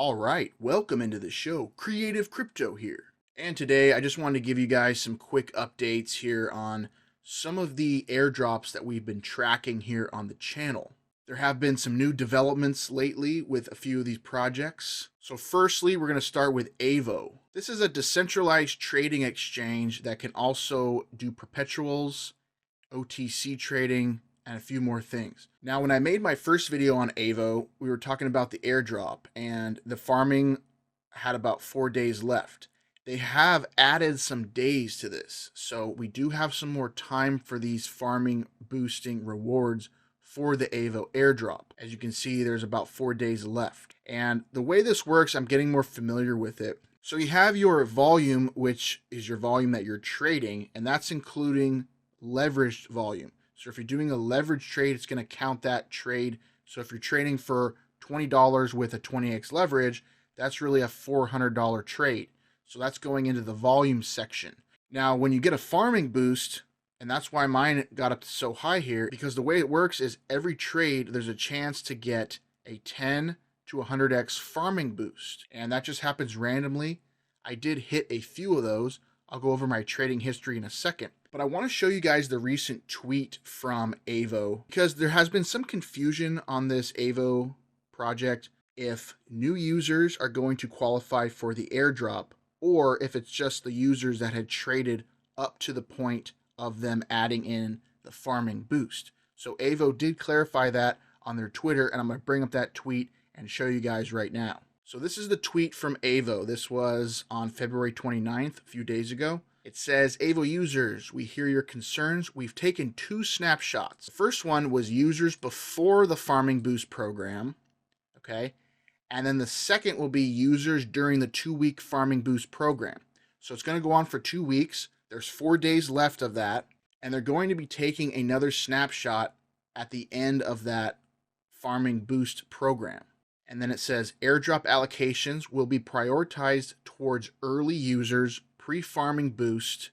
All right, welcome into the show. Creative Crypto here. And today I just wanted to give you guys some quick updates here on some of the airdrops that we've been tracking here on the channel. There have been some new developments lately with a few of these projects. So firstly, we're going to start with Aevo. This is a decentralized trading exchange that can also do perpetuals, OTC trading, and a few more things. Now, when I made my first video on Aevo, we were talking about the airdrop, and the farming had about 4 days left. They have added some days to this, so we do have some more time for these farming boosting rewards for the Aevo airdrop. As you can see, there's about 4 days left. And the way this works, I'm getting more familiar with it. So you have your volume, which is your volume that you're trading, and that's including leveraged volume. So if you're doing a leverage trade, it's going to count that trade. So if you're trading for $20 with a 20x leverage, that's really a $400 trade. So that's going into the volume section. Now, when you get a farming boost, and that's why mine got up so high here, because the way it works is every trade, there's a chance to get a 10 to 100x farming boost. And that just happens randomly. I did hit a few of those. I'll go over my trading history in a second. But I want to show you guys the recent tweet from Aevo, because there has been some confusion on this Aevo project if new users are going to qualify for the airdrop, or if it's just the users that had traded up to the point of them adding in the farming boost. So Aevo did clarify that on their Twitter, and I'm going to bring up that tweet and show you guys right now. So this is the tweet from Aevo. This was on February 29th, a few days ago. It says, Aevo users, we hear your concerns. We've taken 2 snapshots. The first one was users before the farming boost program, okay? And then the second will be users during the 2-week farming boost program. So it's going to go on for 2 weeks. There's 4 days left of that. And they're going to be taking another snapshot at the end of that farming boost program. And then it says, airdrop allocations will be prioritized towards early users, pre-farming boost,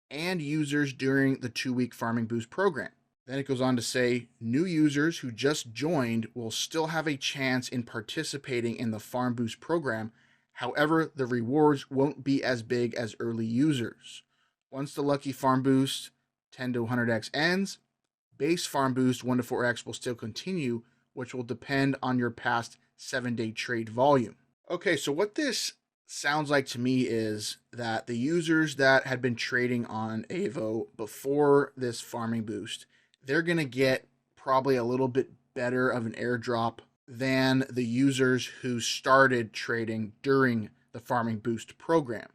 and users during the 2-week farming boost program. Then it goes on to say, new users who just joined will still have a chance in participating in the farm boost program. However, the rewards won't be as big as early users. Once the lucky farm boost 10 to 100x ends, base farm boost 1 to 4x will still continue, which will depend on your past 7-day trade volume. Okay, so what this sounds like to me is that the users that had been trading on Aevo before this farming boost, they're going to get probably a little bit better of an airdrop than the users who started trading during the farming boost program.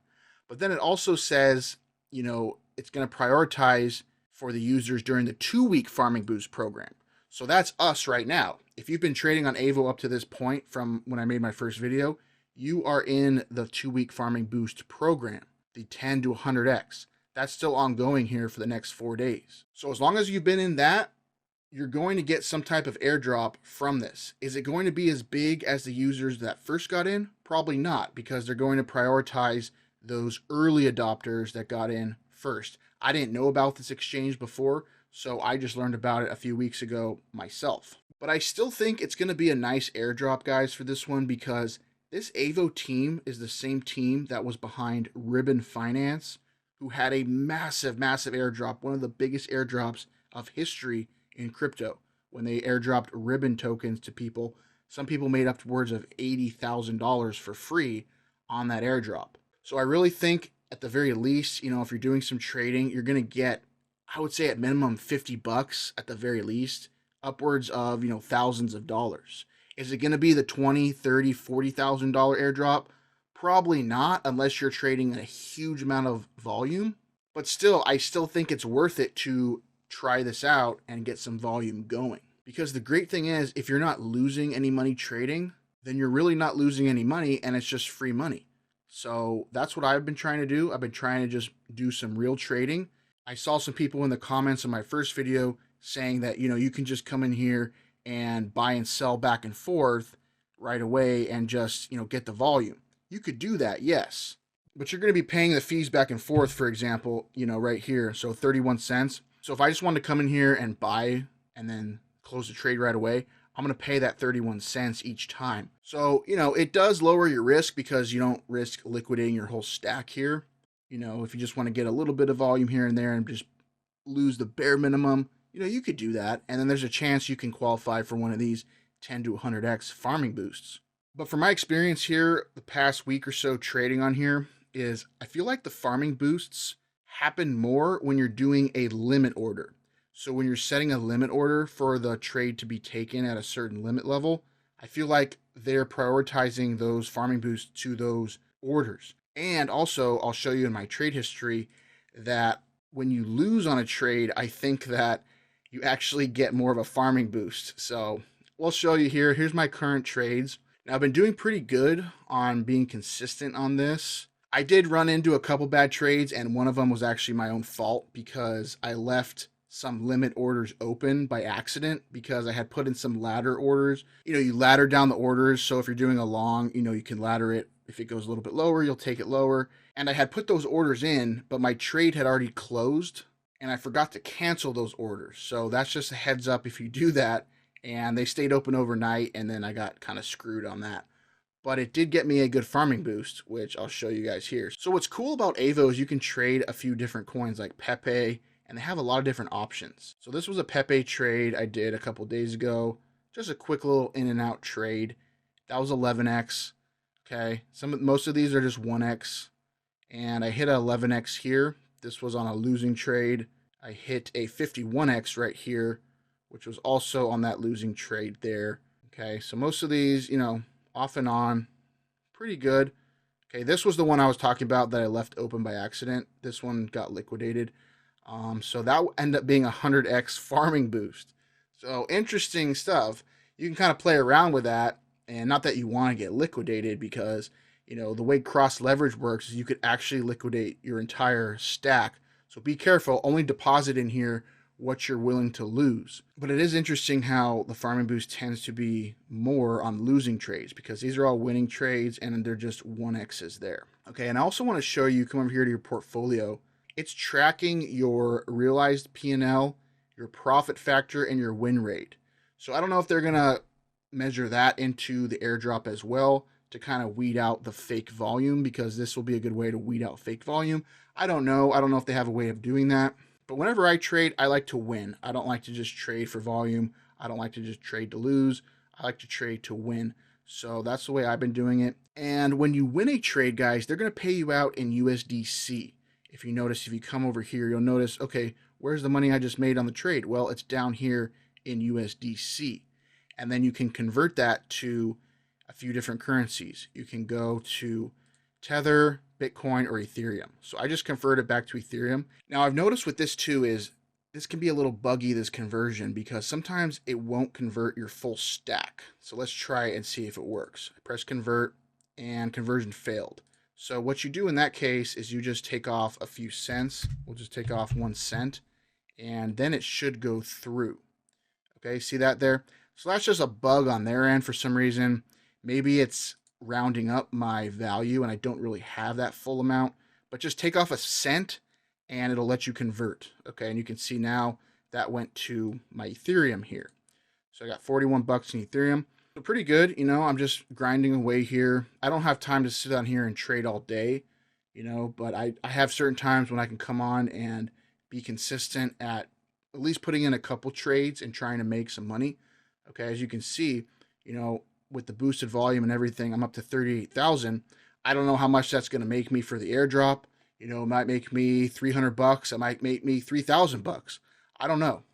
But then it also says, you know, it's going to prioritize for the users during the 2-week farming boost program. So that's us right now. If you've been trading on Aevo up to this point from when I made my first video, you are in the 2-week farming boost program, the 10 to 100x. That's still ongoing here for the next 4 days. So as long as you've been in that, you're going to get some type of airdrop from this. Is it going to be as big as the users that first got in? Probably not, because they're going to prioritize those early adopters that got in first. I didn't know about this exchange before, so I just learned about it a few weeks ago myself. But I still think it's going to be a nice airdrop, guys, for this one, because this Aevo team is the same team that was behind Ribbon Finance, who had a massive, massive airdrop, one of the biggest airdrops of history in crypto, when they airdropped Ribbon tokens to people. Some people made upwards of $80,000 for free on that airdrop. So I really think at the very least, you know, if you're doing some trading, you're going to get, I would say at minimum $50 at the very least, upwards of, you know, thousands of dollars. Is it going to be the $20,000, $30,000, $40,000 airdrop? Probably not, unless you're trading a huge amount of volume. But still, I still think it's worth it to try this out and get some volume going. Because the great thing is, if you're not losing any money trading, then you're really not losing any money, and it's just free money. So that's what I've been trying to do. I've been trying to just do some real trading. I saw some people in the comments on my first video saying that, you know, you can just come in here and buy and sell back and forth right away and just, you know, get the volume. You could do that, yes. But you're going to be paying the fees back and forth, for example, you know, right here. So 31 cents. So if I just wanted to come in here and buy and then close the trade right away, I'm going to pay that 31 cents each time. So, it does lower your risk because you don't risk liquidating your whole stack here. If you just want to get a little bit of volume here and there and just lose the bare minimum, you could do that. And then there's a chance you can qualify for one of these 10 to 100x farming boosts. But from my experience here, the past week or so trading on here, is I feel like the farming boosts happen more when you're doing a limit order. So when you're setting a limit order for the trade to be taken at a certain limit level, I feel like they're prioritizing those farming boosts to those orders. And also, I'll show you in my trade history that when you lose on a trade, I think that you actually get more of a farming boost. So we'll show you here. Here's my current trades. Now, I've been doing pretty good on being consistent on this. I did run into a couple bad trades, and one of them was actually my own fault because I left some limit orders open by accident because I had put in some ladder orders. You ladder down the orders, so if you're doing a long, you can ladder it. If it goes a little bit lower, you'll take it lower. And I had put those orders in, but my trade had already closed, and I forgot to cancel those orders. So that's just a heads up if you do that. And they stayed open overnight, and then I got kind of screwed on that. But it did get me a good farming boost, which I'll show you guys here. So what's cool about Aevo is you can trade a few different coins like Pepe, and they have a lot of different options. So this was a Pepe trade I did a couple days ago. Just a quick little in and out trade. That was 11x. Okay, most of these are just 1x. And I hit a 11x here. This was on a losing trade. I hit a 51x right here, which was also on that losing trade there. Okay, so most of these, off and on, pretty good. Okay, this was the one I was talking about that I left open by accident. This one got liquidated. So that ended up being a 100x farming boost. So interesting stuff. You can kind of play around with that, and not that you want to get liquidated because, the way cross leverage works is you could actually liquidate your entire stack. So be careful, only deposit in here what you're willing to lose. But it is interesting how the farming boost tends to be more on losing trades because these are all winning trades and they're just 1x's there. Okay, and I also want to show you, come over here to your portfolio. It's tracking your realized P&L, your profit factor, and your win rate. So I don't know if they're going to measure that into the airdrop as well to kind of weed out the fake volume, because this will be a good way to weed out fake volume. I don't know if they have a way of doing that. But whenever I trade, I like to win. I don't like to just trade for volume. I don't like to just trade to lose. I like to trade to win. So that's the way I've been doing it. And when you win a trade, guys, they're going to pay you out in USDC. If you notice, if you come over here, you'll notice, okay, where's the money I just made on the trade? Well, it's down here in USDC. And then you can convert that to a few different currencies. You can go to Tether, Bitcoin, or Ethereum. So I just converted it back to Ethereum. Now I've noticed with this too is this can be a little buggy, this conversion, because sometimes it won't convert your full stack. So let's try it and see if it works. I press convert and conversion failed. So what you do in that case is you just take off a few cents. We'll just take off 1 cent and then it should go through. Okay, see that there? So that's just a bug on their end for some reason. Maybe it's rounding up my value and I don't really have that full amount, but just take off a cent and it'll let you convert. Okay, and you can see now that went to my Ethereum here. So I got 41 bucks in Ethereum. So pretty good, I'm just grinding away here. I don't have time to sit on here and trade all day, but I have certain times when I can come on and be consistent at least putting in a couple trades and trying to make some money. Okay, as you can see, with the boosted volume and everything, I'm up to 38,000. I don't know how much that's going to make me for the airdrop. It might make me 300 bucks. It might make me 3,000 bucks. I don't know.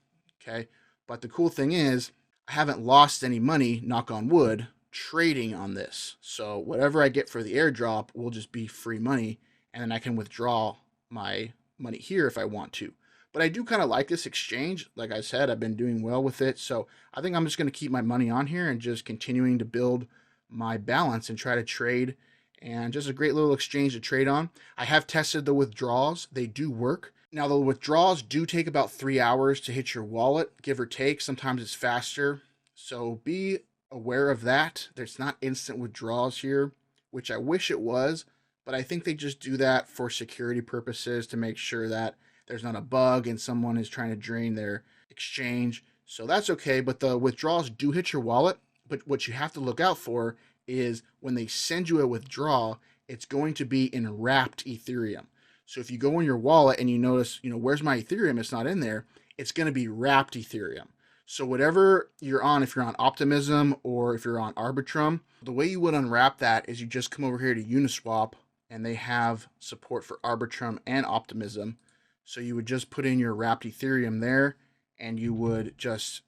Okay. But the cool thing is I haven't lost any money, knock on wood, trading on this. So whatever I get for the airdrop will just be free money. And then I can withdraw my money here if I want to. But I do kind of like this exchange. Like I said, I've been doing well with it. So I think I'm just going to keep my money on here and just continuing to build my balance and try to trade. And just a great little exchange to trade on. I have tested the withdrawals. They do work. Now, the withdrawals do take about 3 hours to hit your wallet, give or take. Sometimes it's faster. So be aware of that. There's not instant withdrawals here, which I wish it was. But I think they just do that for security purposes to make sure that there's not a bug and someone is trying to drain their exchange So that's okay, but the withdrawals do hit your wallet. But what you have to look out for is when they send you a withdrawal, it's going to be in wrapped Ethereum. So if you go in your wallet and you notice, where's my Ethereum? It's not in there. It's going to be wrapped Ethereum. So whatever you're on, if you're on Optimism or if you're on Arbitrum, the way you would unwrap that is you just come over here to Uniswap, and they have support for Arbitrum and Optimism. So you would just put in your wrapped Ethereum there, and you would just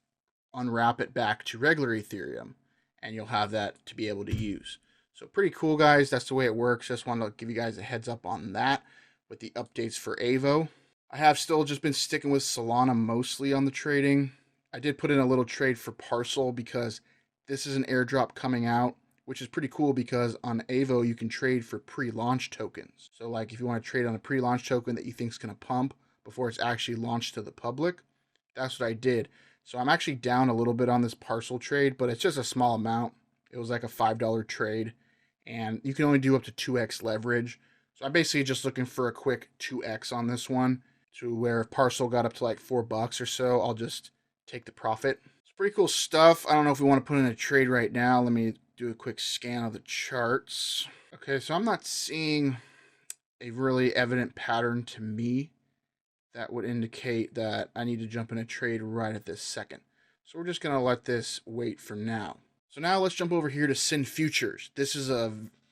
unwrap it back to regular Ethereum, and you'll have that to be able to use. So pretty cool, guys. That's the way it works. Just wanted to give you guys a heads up on that with the updates for Aevo. I have still just been sticking with Solana mostly on the trading. I did put in a little trade for Parcel because this is an airdrop coming out, which is pretty cool because on Aevo you can trade for pre-launch tokens. So like if you want to trade on a pre-launch token that you think is going to pump before it's actually launched to the public, that's what I did. So I'm actually down a little bit on this Parcel trade, but it's just a small amount. It was like a $5 trade, and you can only do up to 2x leverage. So I'm basically just looking for a quick 2x on this one, to where if Parcel got up to like $4 or so, I'll just take the profit. It's pretty cool stuff. I don't know if we want to put in a trade right now. Let me do a quick scan of the charts. Okay, so I'm not seeing a really evident pattern to me that would indicate that I need to jump in a trade right at this second. So we're just going to let this wait for now. So now let's jump over here to SynFutures. This is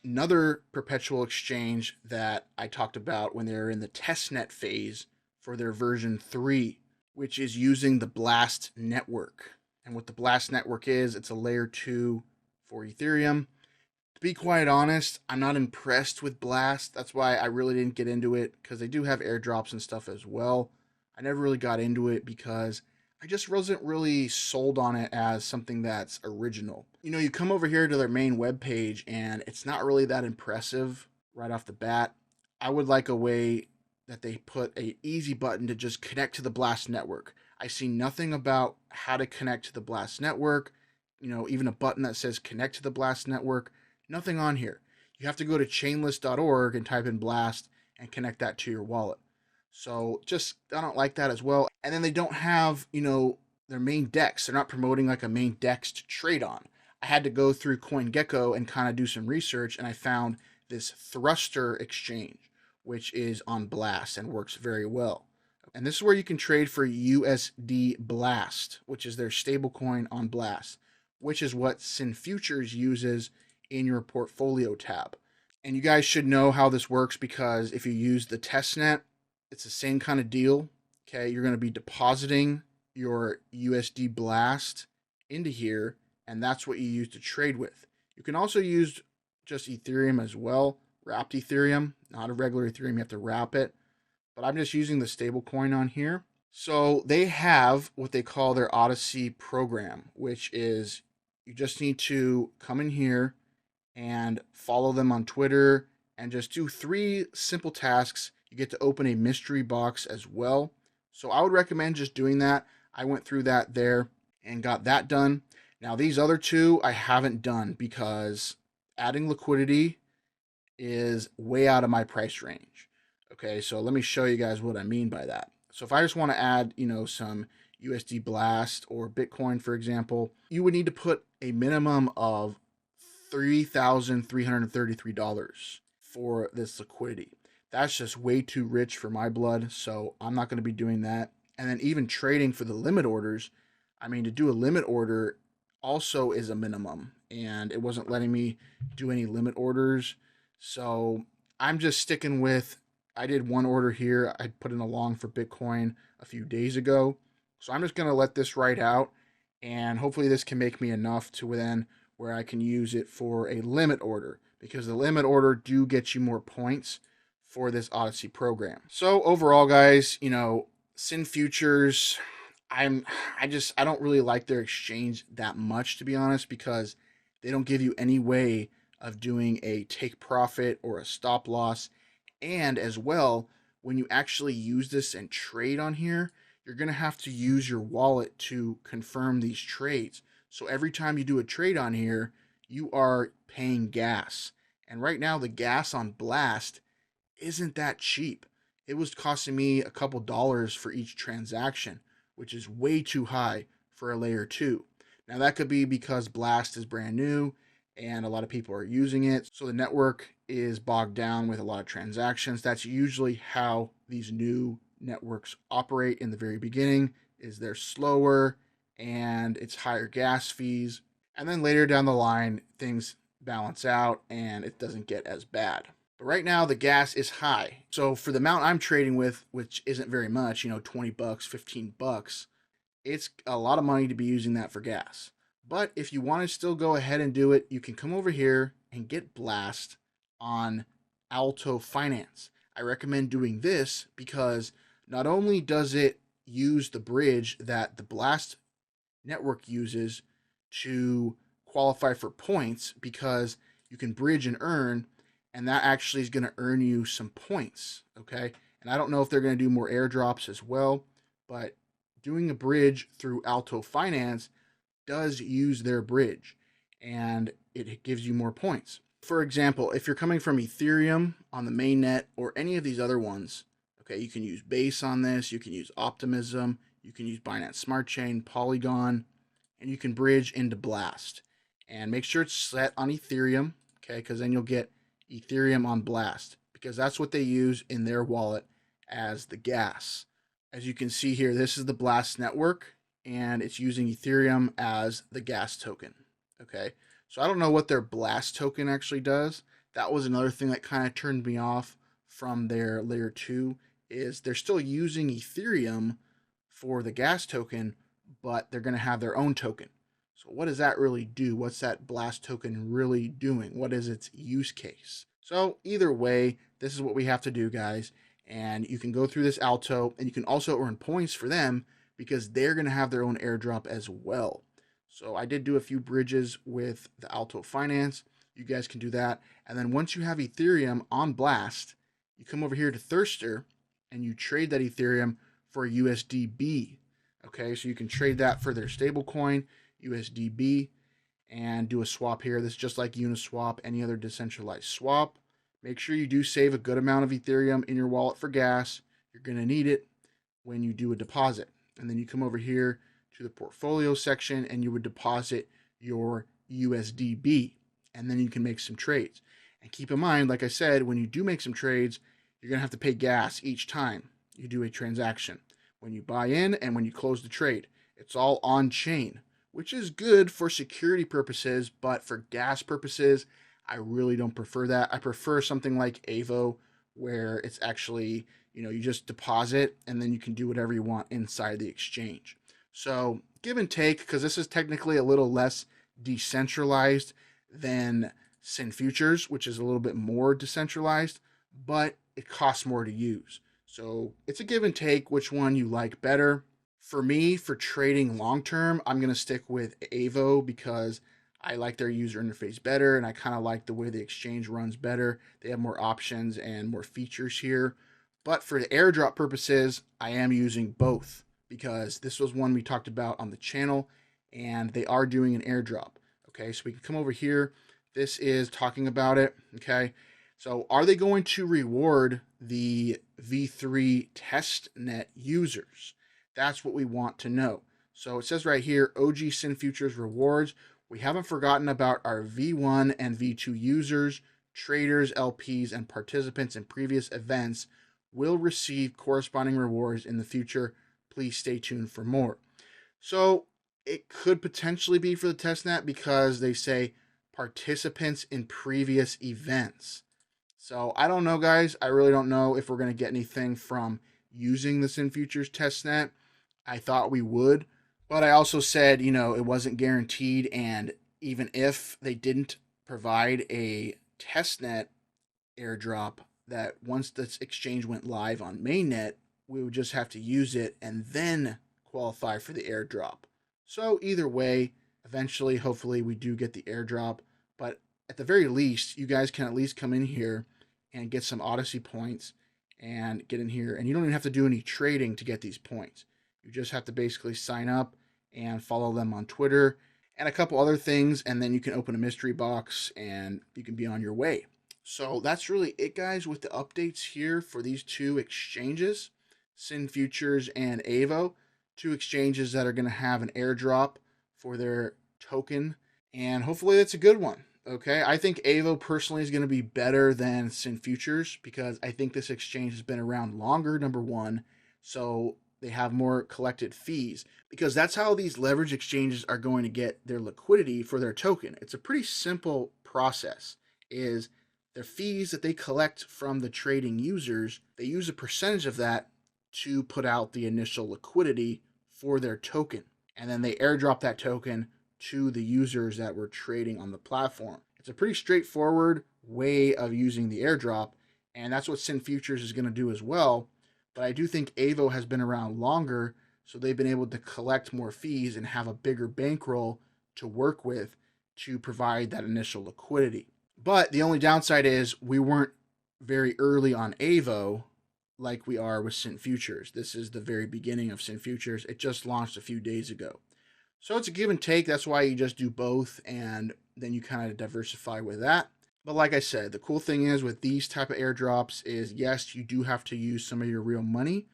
another perpetual exchange that I talked about when they were in the testnet phase for their version 3, which is using the Blast network. And what the Blast network is, it's a layer 2 for Ethereum. To be quite honest, I'm not impressed with Blast. That's why I really didn't get into it, because they do have airdrops and stuff as well. I never really got into it because I just wasn't really sold on it as something that's original. You come over here to their main webpage and it's not really that impressive right off the bat. I would like a way that they put an easy button to just connect to the Blast network. I see nothing about how to connect to the Blast network, even a button that says connect to the Blast network, nothing on here. You have to go to chainlist.org and type in Blast and connect that to your wallet. So I don't like that as well. And then they don't have, their main DEX. They're not promoting like a main DEX to trade on. I had to go through CoinGecko and kind of do some research, and I found this Thruster exchange, which is on Blast and works very well. And this is where you can trade for USD Blast, which is their stablecoin on Blast, which is what SynFutures uses in your portfolio tab. And you guys should know how this works, because if you use the testnet, it's the same kind of deal. Okay, you're going to be depositing your USD Blast into here, and that's what you use to trade with. You can also use just Ethereum as well, wrapped Ethereum, not a regular Ethereum, you have to wrap it. But I'm just using the stable coin on here. So they have what they call their Odyssey program, which is you just need to come in here and follow them on Twitter and just do 3 simple tasks. You get to open a mystery box as well. So I would recommend just doing that. I went through that there and got that done. Now these other 2 I haven't done because adding liquidity is way out of my price range. Okay, so let me show you guys what I mean by that. So if I just want to add, some USD Blast or Bitcoin, for example, you would need to put a minimum of $3,333 for this liquidity. That's just way too rich for my blood, so I'm not going to be doing that. And then even trading for the limit orders, to do a limit order also is a minimum, and it wasn't letting me do any limit orders. So I'm just sticking with, I did 1 order here. I put in a long for Bitcoin a few days ago. So I'm just going to let this ride out, and hopefully this can make me enough to then where I can use it for a limit order, because the limit order do get you more points for this Odyssey program. So overall, guys, SynFutures, I don't really like their exchange that much, to be honest, because they don't give you any way of doing a take profit or a stop loss. And as well, when you actually use this and trade on here, you're going to have to use your wallet to confirm these trades. So every time you do a trade on here, you are paying gas. And right now, the gas on Blast isn't that cheap. It was costing me a couple dollars for each transaction, which is way too high for a layer 2. Now that could be because Blast is brand new and a lot of people are using it, so the network is bogged down with a lot of transactions. That's usually how these new networks operate in the very beginning, is they're slower and it's higher gas fees. And then later down the line, things balance out and it doesn't get as bad. But right now the gas is high. So for the amount I'm trading with, which isn't very much, 20 bucks, 15 bucks, it's a lot of money to be using that for gas. But if you want to still go ahead and do it, you can come over here and get Blast on Alto Finance. I recommend doing this because not only does it use the bridge that the Blast network uses to qualify for points, because you can bridge and earn, and that actually is going to earn you some points, okay? And I don't know if they're going to do more airdrops as well, but doing a bridge through Alto Finance does use their bridge, and it gives you more points. For example, if you're coming from Ethereum on the mainnet or any of these other ones, okay, you can use Base on this, you can use Optimism, you can use Binance Smart Chain, Polygon, and you can bridge into Blast. And make sure it's set on Ethereum, okay, because then you'll get Ethereum on Blast, because that's what they use in their wallet as the gas. As you can see here, this is the Blast network, and it's using Ethereum as the gas token, okay? So I don't know what their Blast token actually does. That was another thing that kind of turned me off from their layer 2, is they're still using Ethereum for the gas token, but they're going to have their own token. So what does that really do? What's that Blast token really doing? What is its use case? So either way, this is what we have to do, guys. And you can go through this Alto, and you can also earn points for them because they're going to have their own airdrop as well. So I did do a few bridges with the Alto Finance. You guys can do that. And then once you have Ethereum on Blast, you come over here to Thirster and you trade that Ethereum for USDB. Okay, so you can trade that for their stablecoin, USDB, and do a swap here. This is just like Uniswap, any other decentralized swap. Make sure you do save a good amount of Ethereum in your wallet for gas. You're going to need it when you do a deposit. And then you come over here to the portfolio section and you would deposit your USDB. And then you can make some trades. And keep in mind, like I said, when you do make some trades, you're going to have to pay gas each time you do a transaction. When you buy in and when you close the trade, it's all on chain, which is good for security purposes, but for gas purposes, I really don't prefer that. I prefer something like Aevo, where it's actually, you just deposit and then you can do whatever you want inside the exchange. So give and take, because this is technically a little less decentralized than SynFutures, which is a little bit more decentralized, but it costs more to use. So it's a give and take which one you like better. For me, for trading long term, I'm going to stick with Aevo because I like their user interface better, and I kind of like the way the exchange runs better. They have more options and more features here. But for the airdrop purposes, I am using both because this was one we talked about on the channel, and they are doing an airdrop. Okay, so we can come over here. This is talking about it. Okay, so are they going to reward the V3 testnet users? That's what we want to know. So it says right here, OG SynFutures rewards. We haven't forgotten about our V1 and V2 users, traders, LPs, and participants in previous events will receive corresponding rewards in the future. Please stay tuned for more. So it could potentially be for the testnet because they say participants in previous events. So I don't know, guys. I really don't know if we're going to get anything from using the SynFutures testnet. I thought we would, but I also said, it wasn't guaranteed. And even if they didn't provide a testnet airdrop, that once this exchange went live on mainnet, we would just have to use it and then qualify for the airdrop. So either way, eventually, hopefully we do get the airdrop, but at the very least, you guys can at least come in here and get some Odyssey points and get in here. And you don't even have to do any trading to get these points. You just have to basically sign up and follow them on Twitter and a couple other things, and then you can open a mystery box and you can be on your way. So that's really it, guys, with the updates here for these two exchanges, SynFutures and Aevo. two exchanges that are going to have an airdrop for their token, and hopefully it's a good one. Okay, I think Aevo personally is going to be better than SynFutures because I think this exchange has been around longer, number one, so they have more collected fees, because that's how these leverage exchanges are going to get their liquidity for their token. It's a pretty simple process. Is their fees that they collect from the trading users, they use a percentage of that to put out the initial liquidity for their token, and then they airdrop that token to the users that were trading on the platform. It's a pretty straightforward way of using the airdrop, and that's what SynFutures is going to do as well. But I do think Aevo has been around longer, so they've been able to collect more fees and have a bigger bankroll to work with to provide that initial liquidity. But the only downside is we weren't very early on Aevo like we are with SynFutures. This is the very beginning of SynFutures. It just launched a few days ago. So it's a give and take. That's why you just do both, and then you kind of diversify with that. But like I said, the cool thing is with these type of airdrops is, yes, you do have to use some of your real money,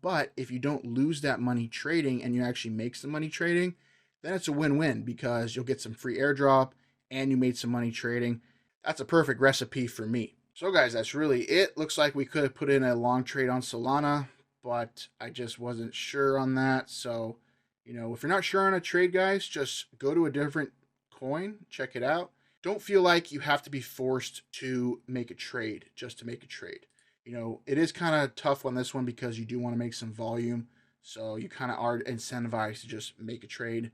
but if you don't lose that money trading and you actually make some money trading, then it's a win-win because you'll get some free airdrop and you made some money trading. That's a perfect recipe for me. So guys, that's really it. Looks like we could have put in a long trade on Solana, but I just wasn't sure on that. So, if you're not sure on a trade, guys, just go to a different coin, check it out. Don't feel like you have to be forced to make a trade just to make a trade. It is kind of tough on this one because you do want to make some volume. So you kind of are incentivized to just make a trade.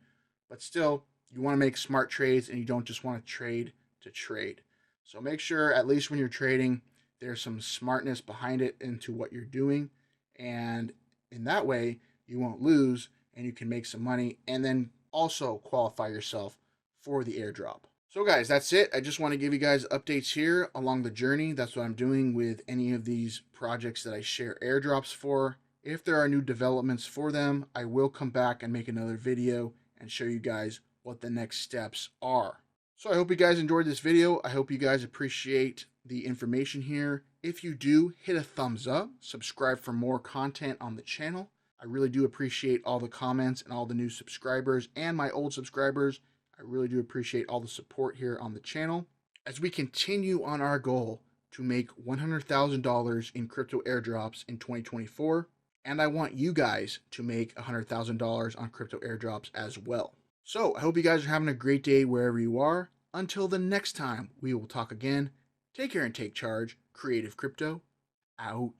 But still, you want to make smart trades and you don't just want to trade to trade. So make sure, at least when you're trading, there's some smartness behind it into what you're doing. And in that way, you won't lose and you can make some money and then also qualify yourself for the airdrop. So guys, that's it. I just want to give you guys updates here along the journey. That's what I'm doing with any of these projects that I share airdrops for. If there are new developments for them, I will come back and make another video and show you guys what the next steps are. So I hope you guys enjoyed this video. I hope you guys appreciate the information here. If you do, hit a thumbs up, subscribe for more content on the channel. I really do appreciate all the comments and all the new subscribers and my old subscribers. I really do appreciate all the support here on the channel as we continue on our goal to make $100,000 in crypto airdrops in 2024. And I want you guys to make $100,000 on crypto airdrops as well. So I hope you guys are having a great day wherever you are. Until the next time we will talk again, take care and take charge. Creative Crypto out.